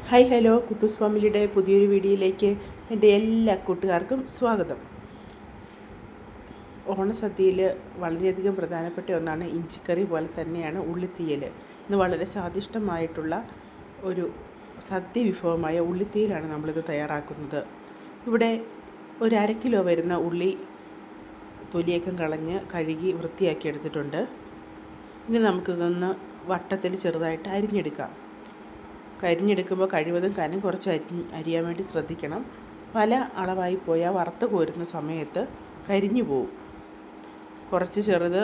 Hi hello കുട്ടൂസ് ഫാമിലിയുടെ പുതിയൊരു വീഡിയോയിലേക്ക് എൻ്റെ എല്ലാ കൂട്ടുകാർക്കും സ്വാഗതം. ഓണസദ്യയിൽ വളരെയധികം പ്രധാനപ്പെട്ട ഒന്നാണ് ഇഞ്ചിക്കറി പോലെ തന്നെയാണ് ഉള്ളിത്തീയൽ. ഇന്ന് വളരെ സ്വാദിഷ്ടമായിട്ടുള്ള ഒരു സദ്യ വിഭവമായ ഉള്ളിത്തീയലാണ് നമ്മളിത് തയ്യാറാക്കുന്നത്. ഇവിടെ ഒരു 1/2 കിലോ വരുന്ന ഉള്ളി തൊലിയൊക്കെ കളഞ്ഞ് കഴുകി വൃത്തിയാക്കി എടുത്തിട്ടുണ്ട്. ഇനി നമുക്കിതൊന്ന് വട്ടത്തിൽ ചെറുതായിട്ട് അരിഞ്ഞെടുക്കാം. കരിഞ്ഞെടുക്കുമ്പോൾ കഴിവതും കനം കുറച്ച് അരിയാൻ വേണ്ടി ശ്രദ്ധിക്കണം. പല അളവായി പോയാൽ വറുത്ത് കോരുന്ന സമയത്ത് കരിഞ്ഞു പോവും. കുറച്ച് ചെറുത്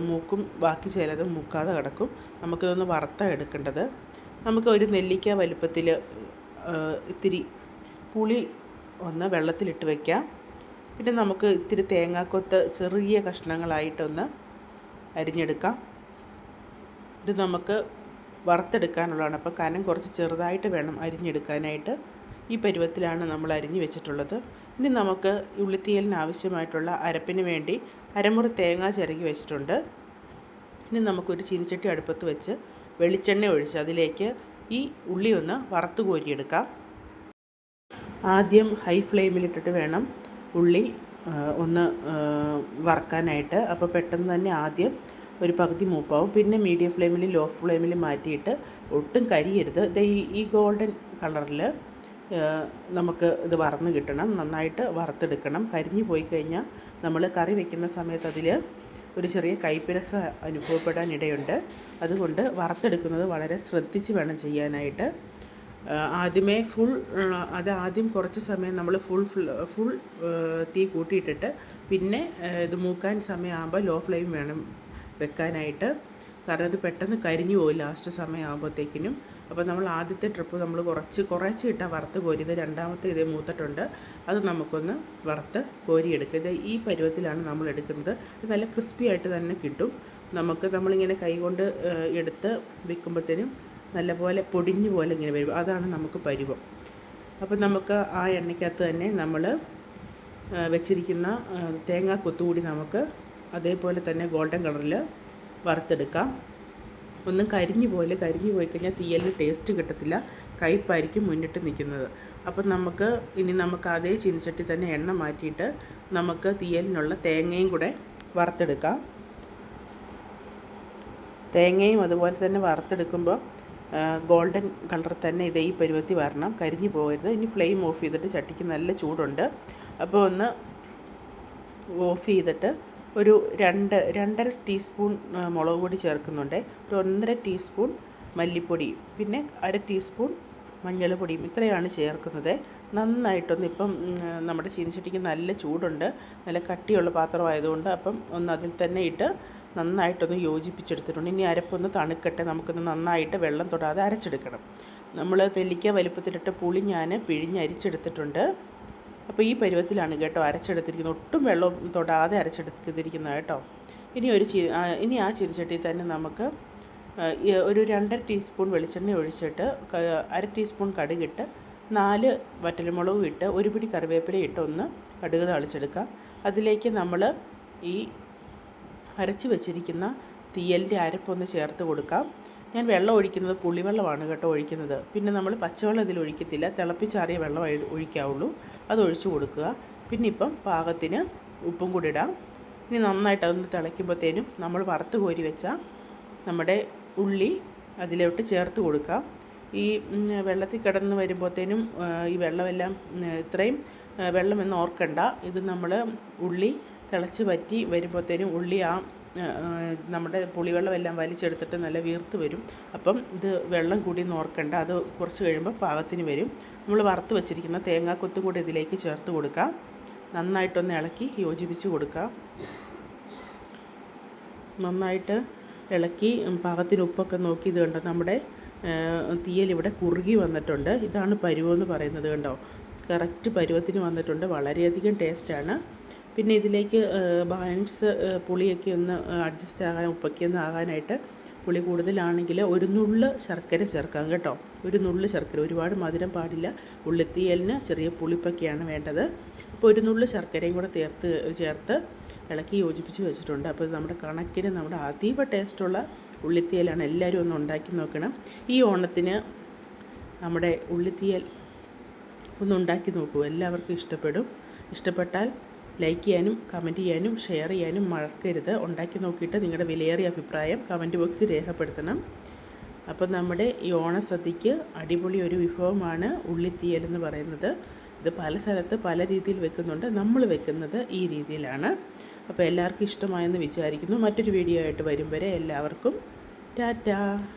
മൂക്കും ബാക്കി ചിലത് മൂക്കാതെ കിടക്കും. നമുക്കിതൊന്ന് വറുത്താണ് എടുക്കേണ്ടത്. നമുക്ക് ഒരു നെല്ലിക്ക വലുപ്പത്തിൽ ഇത്തിരി പുളി ഒന്ന് വെള്ളത്തിലിട്ട് വയ്ക്കാം. പിന്നെ നമുക്ക് ഇത്തിരി തേങ്ങാക്കൊത്ത് ചെറിയ കഷ്ണങ്ങളായിട്ടൊന്ന് അരിഞ്ഞെടുക്കാം. ഇത് നമുക്ക് വറുത്തെടുക്കാനുള്ളതാണ്. അപ്പോൾ കനം കുറച്ച് ചെറുതായിട്ട് വേണം അരിഞ്ഞെടുക്കാനായിട്ട്. ഈ പരുവത്തിലാണ് നമ്മൾ അരിഞ്ഞു വെച്ചിട്ടുള്ളത്. ഇനി നമുക്ക് ഉള്ളിത്തീയലിന് ആവശ്യമായിട്ടുള്ള അരപ്പിന് വേണ്ടി അരമുറി തേങ്ങ ചിരകി വെച്ചിട്ടുണ്ട്. ഇനി നമുക്കൊരു ചീനിച്ചട്ടി അടുപ്പത്ത് വെച്ച് വെളിച്ചെണ്ണ ഒഴിച്ച് അതിലേക്ക് ഈ ഉള്ളി ഒന്ന് വറുത്ത് കോരിയെടുക്കാം. ആദ്യം ഹൈ ഫ്ലെയിമിലിട്ടിട്ട് വേണം ഉള്ളി ഒന്ന് വറുക്കാനായിട്ട്. അപ്പോൾ പെട്ടെന്ന് തന്നെ ആദ്യം ഒരു പകുതി മൂപ്പാവും. പിന്നെ മീഡിയം ഫ്ലെയിമിൽ ലോ ഫ്ലെയിമിൽ മാറ്റിയിട്ട് ഒട്ടും കരിയരുത്. ഈ ഗോൾഡൻ കളറിൽ നമുക്ക് ഇത് വറന്ന് കിട്ടണം. നന്നായിട്ട് വറുത്തെടുക്കണം. കരിഞ്ഞു പോയി കഴിഞ്ഞാൽ നമ്മൾ കറി വയ്ക്കുന്ന സമയത്ത് അതിൽ ഒരു ചെറിയ കയ്പ്പ് അനുഭവപ്പെടാൻ ഇടയുണ്ട്. അതുകൊണ്ട് വറുത്തെടുക്കുന്നത് വളരെ ശ്രദ്ധിച്ച് വേണം ചെയ്യാനായിട്ട്. ആദ്യമേ ആദ്യം കുറച്ച് സമയം നമ്മൾ ഫുൾ തീ കൂട്ടിയിട്ടിട്ട് പിന്നെ ഇത് മൂക്കാൻ സമയമാകുമ്പോൾ ലോ ഫ്ലെയിം വേണം വെക്കാനായിട്ട്. കാരണം അത് പെട്ടെന്ന് കരിഞ്ഞു പോകും ലാസ്റ്റ് സമയമാകുമ്പോഴത്തേക്കിനും. അപ്പോൾ നമ്മൾ ആദ്യത്തെ ട്രിപ്പ് നമ്മൾ കുറച്ച് ഇട്ടാൽ വറുത്ത് കോരിയത്. രണ്ടാമത്തെ ഇതേ മൂത്തിട്ടുണ്ട്. അത് നമുക്കൊന്ന് വറുത്ത് കോരിയെടുക്കുക. ഇത് ഈ പരുവത്തിലാണ് നമ്മൾ എടുക്കുന്നത്. ഇത് നല്ല ക്രിസ്പി ആയിട്ട് തന്നെ കിട്ടും. നമ്മളിങ്ങനെ കൈകൊണ്ട് എടുത്ത് വെക്കുമ്പോഴത്തേനും നല്ലപോലെ പൊടിഞ്ഞു പോലെ ഇങ്ങനെ വരും. അതാണ് നമുക്ക് പരുവം. അപ്പോൾ നമുക്ക് ആ എണ്ണയ്ക്കകത്ത് തന്നെ നമ്മൾ വെച്ചിരിക്കുന്ന തേങ്ങാ കൊത്തുകൂടി നമുക്ക് അതേപോലെ തന്നെ ഗോൾഡൻ കളറിൽ വറുത്തെടുക്കാം. ഒന്നും കരിഞ്ഞു പോയി കഴിഞ്ഞാൽ തീയലിന് ടേസ്റ്റ് കിട്ടത്തില്ല. കയ്പ്പായിരിക്കും മുന്നിട്ട് നിൽക്കുന്നത്. അപ്പം നമുക്ക് അതേ ചീനിച്ചട്ടി തന്നെ എണ്ണ മാറ്റിയിട്ട് നമുക്ക് തീയലിനുള്ള തേങ്ങയും കൂടെ വറുത്തെടുക്കാം. തേങ്ങയും അതുപോലെ തന്നെ വറുത്തെടുക്കുമ്പോൾ ഗോൾഡൻ കളർ തന്നെ ഈ പരുവത്തിൽ വരണം. കരിഞ്ഞു പോകരുത്. ഇനി ഫ്ലെയിം ഓഫ് ചെയ്തിട്ട് ചട്ടിക്ക് നല്ല ചൂടുണ്ട്. അപ്പോൾ ഒന്ന് ഓഫ് ചെയ്തിട്ട് ഒരു 2-2.5 ടീസ്പൂൺ മുളക് പൊടി ചേർക്കുന്നുണ്ട്. ഒരു 1.5 ടീസ്പൂൺ മല്ലിപ്പൊടിയും പിന്നെ 1/2 ടീസ്പൂൺ മഞ്ഞൾപ്പൊടിയും ഇത്രയാണ് ചേർക്കുന്നത്. നന്നായിട്ടൊന്ന് ഇപ്പം നമ്മുടെ ചീനിച്ചട്ടിക്ക് നല്ല ചൂടുണ്ട്. നല്ല കട്ടിയുള്ള പാത്രമായതുകൊണ്ട് അപ്പം ഒന്ന് അതിൽ തന്നെ ഇട്ട് നന്നായിട്ടൊന്ന് യോജിപ്പിച്ചെടുത്തിട്ടുണ്ട്. ഇനി അരപ്പൊന്ന് തണുക്കട്ടെ. നമുക്കൊന്ന് നന്നായിട്ട് വെള്ളം തൊടാതെ അരച്ചെടുക്കണം. നമ്മൾ നെല്ലിക്ക വലുപ്പത്തിലിട്ട് പുളി ഞാൻ പിഴിഞ്ഞരിച്ചെടുത്തിട്ടുണ്ട്. അപ്പോൾ ഈ പരുവത്തിലാണ് കേട്ടോ അരച്ചെടുത്തിരിക്കുന്നത്. ഒട്ടും വെള്ളം തൊടാതെ അരച്ചെടുത്തിരിക്കുന്നത് കേട്ടോ. ഇനി ആ ചീനിച്ചട്ടിയിൽ തന്നെ നമുക്ക് ഒരു 2.5 ടീസ്പൂൺ വെളിച്ചെണ്ണ ഒഴിച്ചിട്ട് 1/2 ടീസ്പൂൺ കടുകിട്ട് 4 വറ്റൽമുളകും ഇട്ട് ഒരു പിടി കറിവേപ്പില ഇട്ട് ഒന്ന് കടുക് താളിച്ചെടുക്കാം. അതിലേക്ക് നമ്മൾ ഈ അരച്ച് വെച്ചിരിക്കുന്ന തീയലിൻ്റെ അരപ്പൊന്ന് ചേർത്ത് കൊടുക്കാം. ഞാൻ വെള്ളം ഒഴിക്കുന്നത് പുളിവെള്ളമാണ് കേട്ടോ ഒഴിക്കുന്നത്. പിന്നെ നമ്മൾ പച്ചവെള്ളം ഇതിൽ ഒഴിക്കത്തില്ല. തിളപ്പിച്ചാറിയ വെള്ളം ഒഴിക്കാവുള്ളൂ. അത് ഒഴിച്ചു കൊടുക്കുക. പിന്നെ ഇപ്പം പാകത്തിന് ഉപ്പും കൂടി ഇടാം. ഇനി നന്നായിട്ട് അതൊന്ന് തിളയ്ക്കുമ്പോഴത്തേനും നമ്മൾ വറുത്ത് കോരി വെച്ച നമ്മുടെ ഉള്ളി അതിലോട്ട് ചേർത്ത് കൊടുക്കാം. ഈ വെള്ളത്തിൽ കിടന്ന് വരുമ്പോഴത്തേനും ഈ വെള്ളമെല്ലാം ഇത്രയും വെള്ളമെന്ന് ഓർക്കണ്ട. ഇത് നമ്മൾ ഉള്ളി തിളച്ച് വറ്റി വരുമ്പോഴത്തേനും ഉള്ളി നമ്മുടെ പുളിവെള്ളമെല്ലാം വലിച്ചെടുത്തിട്ട് നല്ല വീർത്ത് വരും. അപ്പം ഇത് വെള്ളം കൂടി ഓർക്കണ്ട. അത് കുറച്ച് കഴിയുമ്പോൾ പാകത്തിന് വരും. നമ്മൾ വറുത്ത് വെച്ചിരിക്കുന്ന തേങ്ങാക്കൊത്തും കൂടി ഇതിലേക്ക് ചേർത്ത് കൊടുക്കാം. നന്നായിട്ടൊന്ന് ഇളക്കി യോജിപ്പിച്ച് കൊടുക്കാം. നന്നായിട്ട് ഇളക്കി പാകത്തിന് ഉപ്പൊക്കെ നോക്കി. ഇത് കണ്ടോ നമ്മുടെ തീയലിവിടെ കുറുകി വന്നിട്ടുണ്ട്. ഇതാണ് പരുവമെന്ന് പറയുന്നത്. കണ്ടോ കറക്റ്റ് പരുവത്തിന് വന്നിട്ടുണ്ട്. വളരെയധികം ടേസ്റ്റാണ്. പിന്നെ ഇതിലേക്ക് ബാലൻസ് പുളിയൊക്കെ ഒന്ന് അഡ്ജസ്റ്റ് ആകാൻ ഉപ്പൊക്കെ ഒന്ന് ആകാനായിട്ട് പുളി കൂടുതലാണെങ്കിൽ ഒരു നുള്ള് ശർക്കര ചേർക്കാം കേട്ടോ. ഒരു നുള്ള് ശർക്കര. ഒരുപാട് മധുരം പാടില്ല. ഉള്ളിത്തീയലിന് ചെറിയ പുളിപ്പൊക്കെയാണ് വേണ്ടത്. അപ്പോൾ ഒരു നുള്ള് ശർക്കരയും കൂടെ ചേർത്ത് ഇളക്കി യോജിപ്പിച്ച് വെച്ചിട്ടുണ്ട്. അപ്പോൾ നമ്മുടെ കണക്കിന് നമ്മുടെ അതീവ ടേസ്റ്റുള്ള ഉള്ളിത്തീയലാണ്. എല്ലാവരും ഒന്ന് ഉണ്ടാക്കി നോക്കണം. ഈ ഓണത്തിന് നമ്മുടെ ഉള്ളിത്തീയൽ ഒന്ന് ഉണ്ടാക്കി നോക്കൂ. എല്ലാവർക്കും ഇഷ്ടപ്പെടും. ഇഷ്ടപ്പെട്ടാൽ ലൈക്ക് ചെയ്യാനും കമൻറ്റ് ചെയ്യാനും ഷെയർ ചെയ്യാനും മറക്കരുത്. ഉണ്ടാക്കി നോക്കിയിട്ട് നിങ്ങളുടെ വിലയേറിയ അഭിപ്രായം കമൻറ്റ് ബോക്സിൽ രേഖപ്പെടുത്തണം. അപ്പോൾ നമ്മുടെ ഈ ഓണസദ്യക്ക് അടിപൊളി ഒരു വിഭവമാണ് ഉള്ളിത്തീയൽ എന്ന് പറയുന്നത്. ഇത് പല സ്ഥലത്ത് പല രീതിയിൽ വെക്കുന്നുണ്ട്. നമ്മൾ വെക്കുന്നത് ഈ രീതിയിലാണ്. അപ്പോൾ എല്ലാവർക്കും ഇഷ്ടമായെന്ന് വിചാരിക്കുന്നു. മറ്റൊരു വീഡിയോ ആയിട്ട് വരും വരെ എല്ലാവർക്കും ടാറ്റാ.